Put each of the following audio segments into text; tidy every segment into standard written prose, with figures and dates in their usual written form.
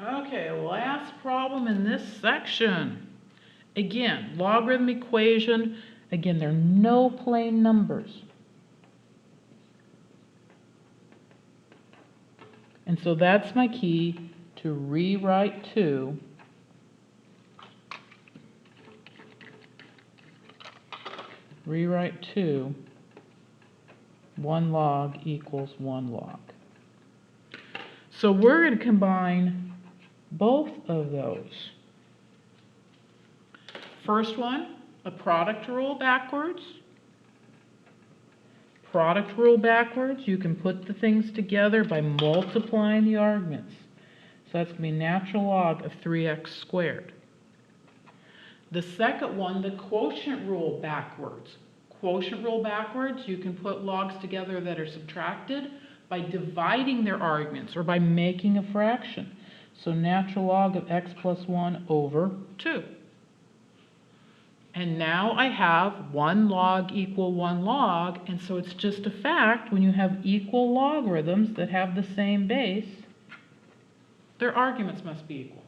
Okay, last problem in this section. Again, logarithm equation. Again, there are no plain numbers. And so that's my key to rewrite 2 1 log equals 1 log. So we're going to combine both of those. First one, a product rule backwards. Product rule backwards, you can put the things together by multiplying the arguments. So that's going to be natural log of 3x squared. The second one, the quotient rule backwards. Quotient rule backwards, you can put logs together that are subtracted by dividing their arguments or by making a fraction. So natural log of x plus 1 over 2. And now I have 1 log equal 1 log, and so it's just a fact when you have equal logarithms that have the same base, their arguments must be equal.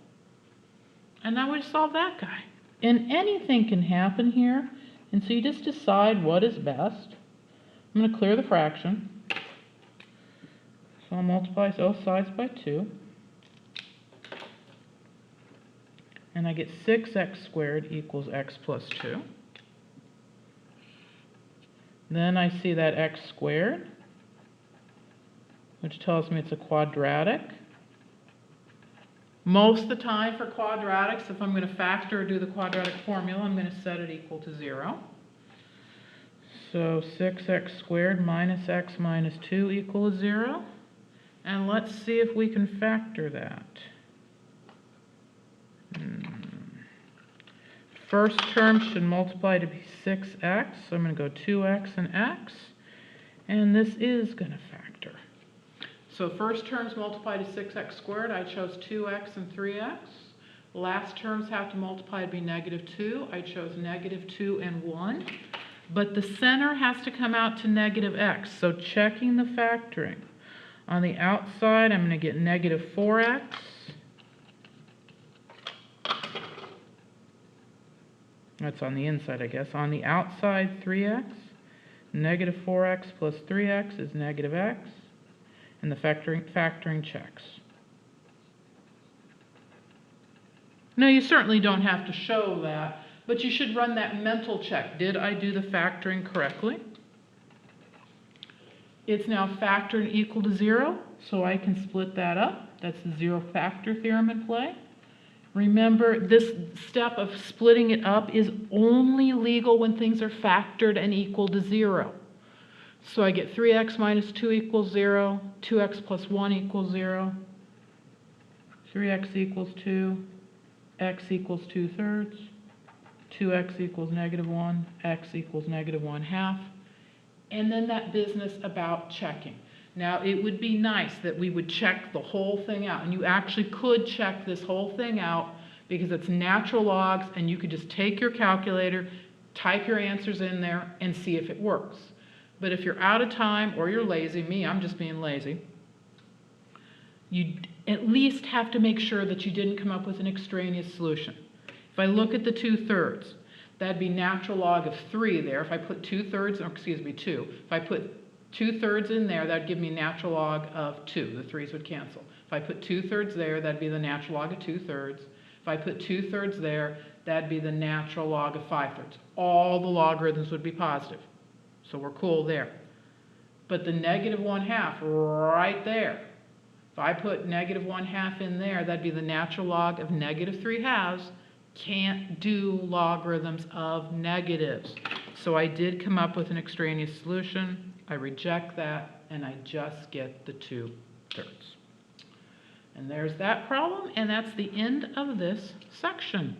And now we solve that guy. And anything can happen here, and so you just decide what is best. I'm going to clear the fraction. So I'll multiply both sides by 2. And I get 6x squared equals x plus 2. Then I see that x squared, which tells me it's a quadratic. Most of the time for quadratics, if I'm going to factor or do the quadratic formula, I'm going to set it equal to 0. So 6x squared minus x minus 2 equals 0. And let's see if we can factor that. First term should multiply to be 6x, so I'm going to go 2x and x, and this is going to factor. So first terms multiply to 6x squared, I chose 2x and 3x. Last terms have to multiply to be negative 2, I chose negative 2 and 1. But the center has to come out to negative x, so checking the factoring. On the outside, I'm going to get negative 4x. That's on the inside, I guess. On the outside, 3x. Negative 4x plus 3x is negative x. And the factoring checks. Now, you certainly don't have to show that, but you should run that mental check. Did I do the factoring correctly? It's now factored equal to 0, so I can split that up. That's the zero factor theorem in play. Remember, this step of splitting it up is only legal when things are factored and equal to 0. So I get 3x minus 2 equals 0, 2x plus 1 equals 0, 3x equals 2, x equals 2/3, 2x equals negative 1, x equals negative 1/2, and then that business about checking. Now, it would be nice that we would check the whole thing out, and you actually could check this whole thing out because it's natural logs, and you could just take your calculator, type your answers in there, and see if it works. But if you're out of time or you're lazy, I'm just being lazy, you at least have to make sure that you didn't come up with an extraneous solution. If I look at the 2/3, that'd be natural log of 3 there. If I put 2. If I put 2/3 in there, that'd give me natural log of 2. The 3's would cancel. If I put 2/3 there, that'd be the natural log of 2/3. If I put 2/3 there, that'd be the natural log of 5/3. All the logarithms would be positive. So we're cool there. But the negative 1/2 right there, if I put negative 1/2 in there, that'd be the natural log of negative 3/2. Can't do logarithms of negatives. So I did come up with an extraneous solution. I reject that, and I just get the 2/3. And there's that problem, and that's the end of this section.